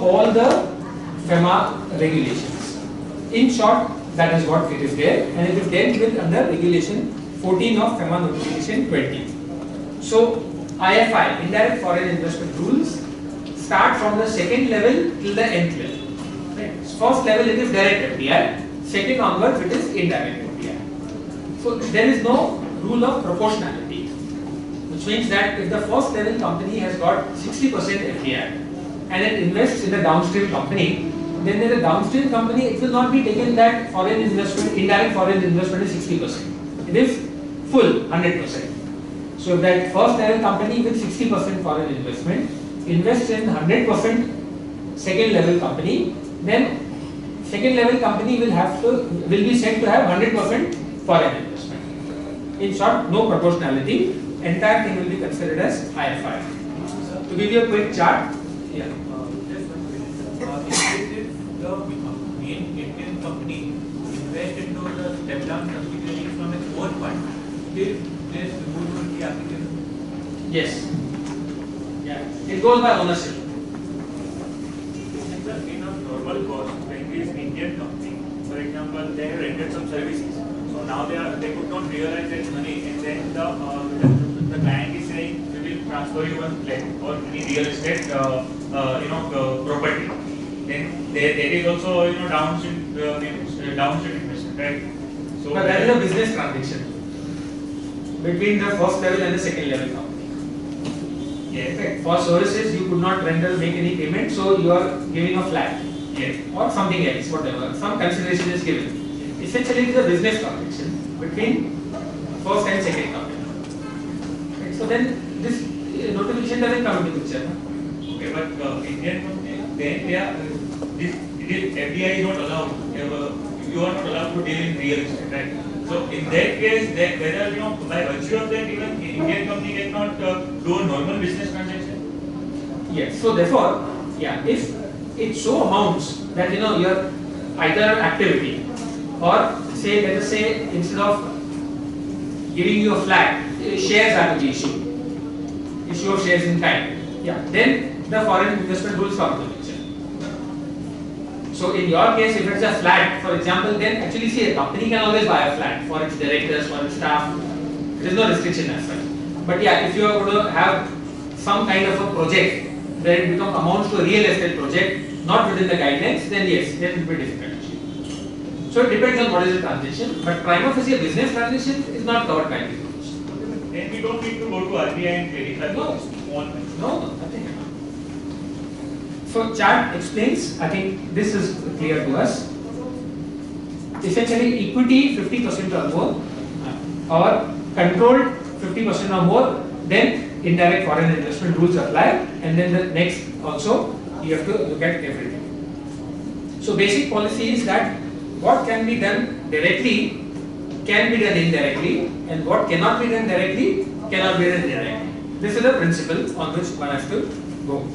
all the FEMA regulations. In short, that is what it is there, and it is dealt with under regulation 14 of FEMA notification 20. So IFI, indirect foreign investment rules, start from the second level till the nth level. Right. First level it is direct FDI, second onwards it is indirect FDI. So there is no rule of proportionality, which means that if the first level company has got 60% FDI and it invests in a downstream company, then in a downstream company it will not be taken that foreign investment, indirect foreign investment is 60%. It is full 100%. So if that first level company with 60% foreign investment invests in 100% second level company, then second level company will be said to have 100% foreign investment. In short, no proportionality. Entire thing will be considered as IFI. To give you a quick chart, yeah. If the main Indian company invest into the step down subsidiary from its own fund, this rule will be applicable. Yes. Yeah. It goes by ownership. In a normal course, when this Indian company, for example, they have rendered some services, so now they could not realize that money, and then the client is saying we will transfer you one flat or any real estate property. Then there is also downstream investment, right? So but that is a business transaction between the first level and the second level company. Yes. Okay. For services you could not make any payment, so you are giving a flat. Yes. Or something else, whatever. Some consideration is given. Yes. Essentially it is a business transaction between first and second company. Right. So then this notification doesn't come into picture. Huh? Okay, but Indian company, then FDI is not allowed. You are not allowed to deal in real estate, right? So in that case, whether by virtue of that, even Indian company cannot do a normal business transaction. Yes. So therefore, yeah, if it so amounts that your either activity or say, let us say, instead of giving you a flat, shares are to be issued. Issue of shares in kind. Yeah. Then the foreign investment rules come into picture. So in your case, if it's a flat, for example, then actually see a company can always buy a flat for its directors, for its staff. There is no restriction as such. But yeah, if you are going to have some kind of a project where it amounts to a real estate project, not within the guidelines, then yes, then it will be difficult. So it depends on what is the transaction, but prima facie a business transaction is not covered by these rules. Then we don't need to go to RBI and verify. No, nothing. So chart explains, I think this is clear to us. Essentially equity 50% or more, or controlled 50% or more, then indirect foreign investment rules apply, and then the next also you have to look at everything. So basic policy is that what can be done directly can be done indirectly, and what cannot be done directly cannot be done indirectly. This is the principle on which one has to go.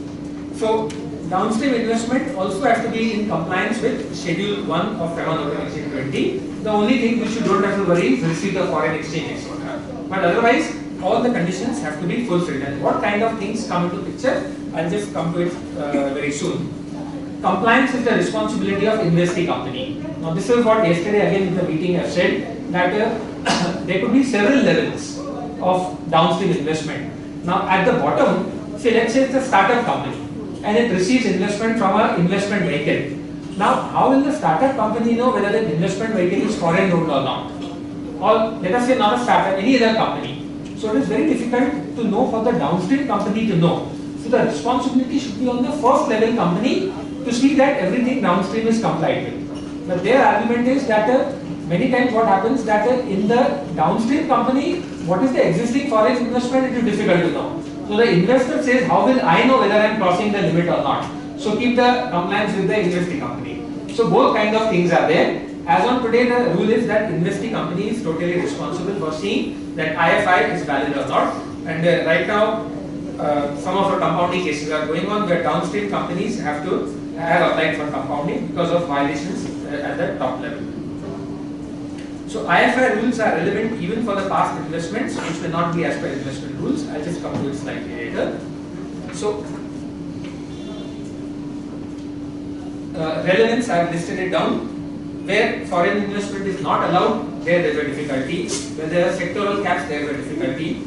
So downstream investment also has to be in compliance with Schedule 1 of FEMA Notification 20. The only thing which you don't have to worry is receipt of foreign exchange, etc. But otherwise, all the conditions have to be fulfilled. And what kind of things come into picture? I'll just come to it very soon. Compliance is the responsibility of investing company. Now this is what yesterday again in the meeting I said, that there could be several levels of downstream investment. Now at the bottom, say let's say it's a startup company and it receives investment from an investment vehicle. Now how will the startup company know whether the investment vehicle is foreign owned or not? Or let us say not a startup, any other company. So it is very difficult to know for the downstream company to know. So the responsibility should be on the first level company to see that everything downstream is complied with. But their argument is that many times what happens that in the downstream company, what is the existing foreign investment, it is difficult to know. So the investor says, how will I know whether I am crossing the limit or not? So keep the compliance with the investing company. So both kind of things are there. As on today, the rule is that investing company is totally responsible for seeing that IFI is valid or not. And right now, some of the compounding cases are going on where downstream companies have applied for compounding because of violations at the top level. So IFI rules are relevant even for the past investments, which may not be as per investment rules. I'll just come to it slightly later. So relevance, I have listed it down. Where foreign investment is not allowed, there is a difficulty. Where there are sectoral caps, there is a difficulty.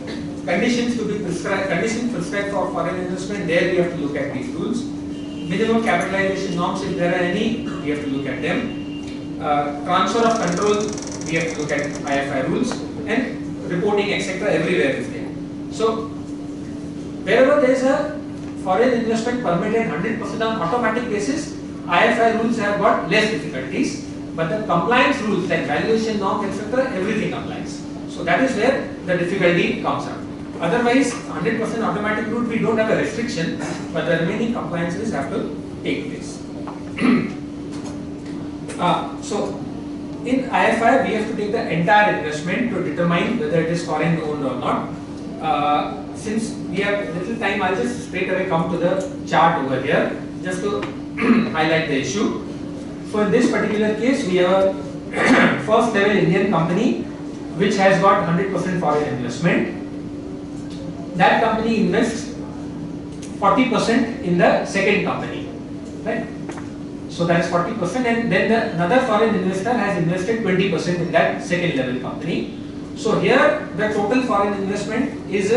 Conditions to be prescribed, conditions prescribed for foreign investment, there we have to look at these rules. Minimum capitalization norms, if there are any, we have to look at them. Transfer of control, we have to look at IFI rules, and reporting, etc. everywhere is there. So, wherever there is a foreign investment permitted 100% on automatic basis, IFI rules have got less difficulties, but the compliance rules like valuation norms, etc., everything applies. So that is where the difficulty comes up. Otherwise, 100% automatic route, we don't have a restriction, but the remaining compliances have to take place. So, in IFI, we have to take the entire investment to determine whether it is foreign owned or not. Since we have little time, I'll just straight away come to the chart over here, just to highlight the issue. So, in this particular case, we have a first level Indian company which has got 100% foreign investment. That company invests 40% in the second company, right? So that is 40%, and then another foreign investor has invested 20% in that second level company. So here the total foreign investment is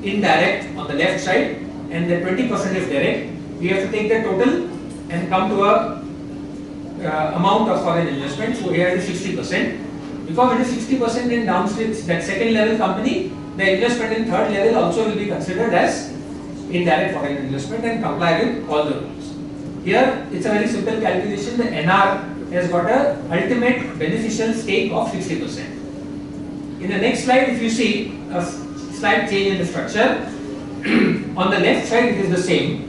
indirect on the left side, and the 20% is direct. We have to take the total and come to a amount of foreign investment. So here it is 60%. Because it is 60% in downstream, that second level company, the investment in third level also will be considered as indirect foreign investment and comply with all the rules. Here it's a very simple calculation. The NR has got a ultimate beneficial stake of 60%. In the next slide, if you see a slight change in the structure, on the left side it is the same,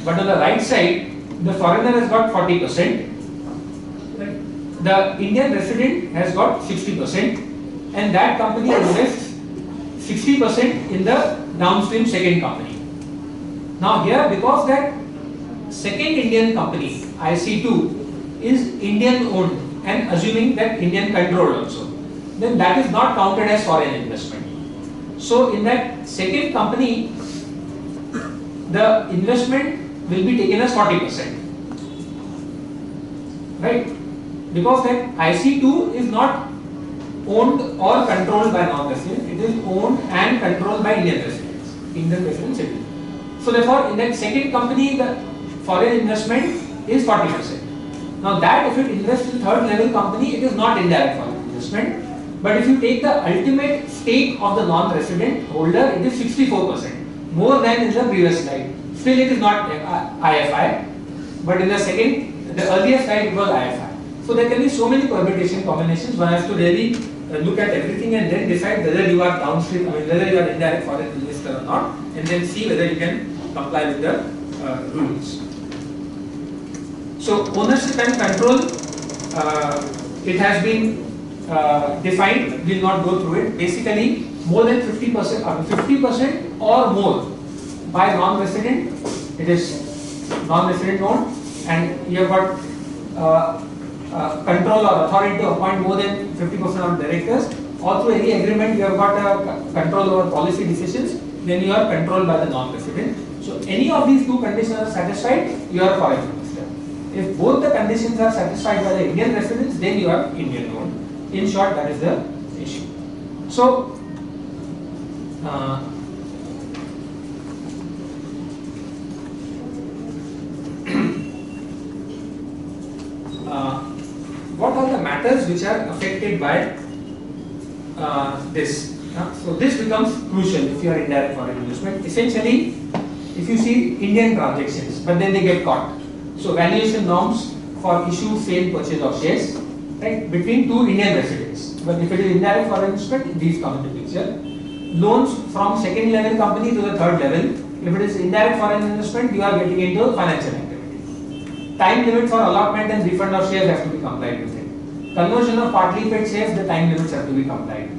but on the right side the foreigner has got 40%. The Indian resident has got 60%, and that company invests 60% in the downstream second company. Now here, because that second Indian company, IC2, is Indian owned and assuming that Indian controlled also, then that is not counted as foreign investment. So in that second company, the investment will be taken as 40%. Right? Because that IC2 is not owned or controlled by non-resident, it is owned and controlled by Indian residents, Indian resident citizens. So therefore, in that second company, the foreign investment is 40%. Now that if it invests in third level company, it is not indirect foreign investment. But if you take the ultimate stake of the non-resident holder, it is 64%, more than in the previous slide. Still it is not IFI, but in the earlier slide it was IFI. So there can be so many permutation combinations. One has to really look at everything and then decide whether you are downstream, whether you are indirect foreign investor or not, and then see whether you can comply with the rules. So ownership and control, it has been defined. We will not go through it. Basically, more than 50% or more by non-resident, it is non-resident owned, and you have got control or authority to appoint more than 50% of directors, or through any agreement you have got control over policy decisions, then you are controlled by the non-resident. So any of these two conditions are satisfied, you are foreign investor. If both the conditions are satisfied by the Indian residents, then you are Indian owned. In short, that is the issue. So what are the matters which are affected by this? So this becomes crucial if you are indirect foreign investment. Essentially, if you see Indian transactions, but then they get caught. So valuation norms for issue, sale, purchase of shares, right, between two Indian residents. But if it is indirect foreign investment, these come into picture. Loans from second level company to the third level. If it is indirect foreign investment, you are getting into financial activity. Time limit for allotment and refund of shares have to be complied with it. Conversion of partly paid shares, the time limits have to be complied.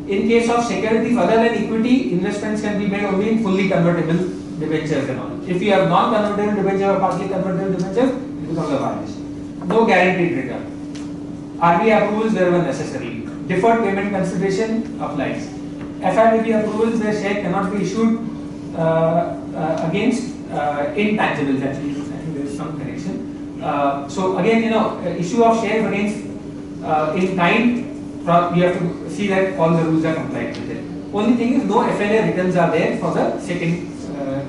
In case of securities other than equity, investments can be made only in fully convertible debentures and all. If you have non-convertible debenture or partly convertible debentures, it becomes a violation. No guaranteed return. RBI approvals wherever necessary. Deferred payment consideration applies. FIBB approvals where share cannot be issued against intangibles. Actually, I think there is some connection. So again, issue of shares against in time, you have to see that all the rules are complied with it. Only thing is no FLA returns are there for the second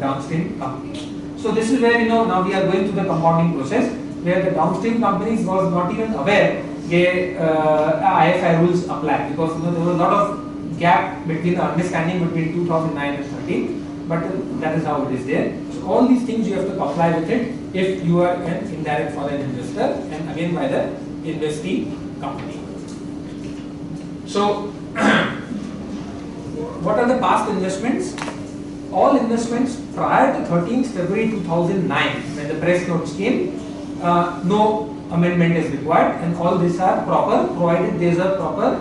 downstream company. So this is where now we are going through the compounding process, where the downstream companies was not even aware the IFI rules apply, because there was a lot of gap between the understanding between 2009 and 13, but that is how it is there. So all these things you have to comply with it if you are an indirect foreign investor, and again by the investee company. So what are the past investments? All investments prior to 13th February 2009, when the press notes came, no amendment is required, and all these are proper, provided these are proper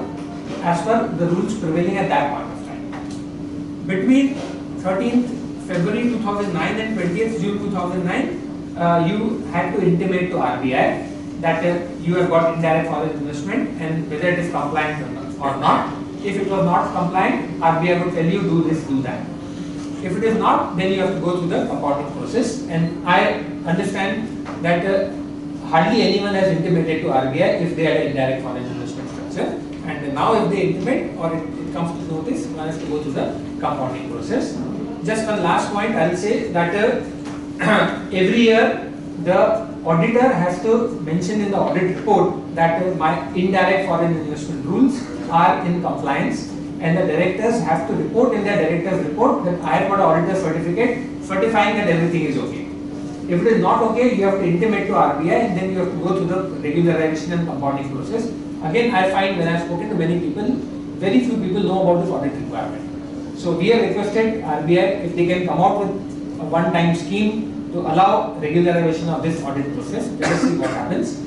as per the rules prevailing at that point of time. Between 13th February 2009 and 20th June 2009, you had to intimate to RBI that you have got indirect foreign investment and whether it is compliant or not. If it was not compliant, RBI would tell you do this, do that. If it is not, then you have to go through the compounding process, and I understand that hardly anyone has intimated to RBI if they had an indirect foreign investment structure, and now if they intimate or it comes to notice, one has to go through the compounding process. Just one last point, I will say that every year the auditor has to mention in the audit report that my indirect foreign investment rules are in compliance, and the directors have to report in their director's report that I have got an auditor certificate certifying that everything is okay. If it is not okay, you have to intimate to RBI, and then you have to go through the regularization and compounding process. Again, I find when I have spoken to many people, very few people know about this audit requirement. So we have requested RBI if they can come out with a one-time scheme to allow regularization of this audit process. Let us see what happens.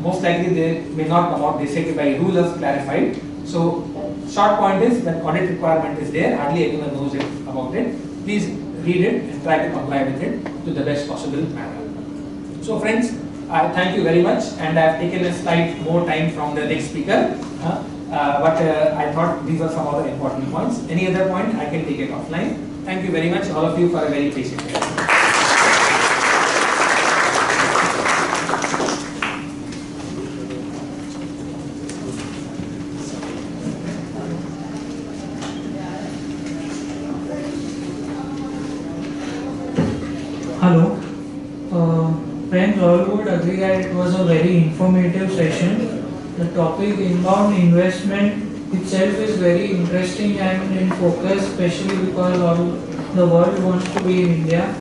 Most likely they may not come out. They say by rule as clarified. So short point is that audit requirement is there. Hardly anyone knows about it. Please read it and try to comply with it to the best possible manner. So friends, I thank you very much, and I have taken a slide more time from the next speaker, but I thought these were some of the important points. Any other point I can take it offline. Thank you very much all of you for a very patient hearing. Hello. Friends, all would agree that it was a very informative session. The topic inbound investment itself is very interesting and in focus, especially because all the world wants to be in India.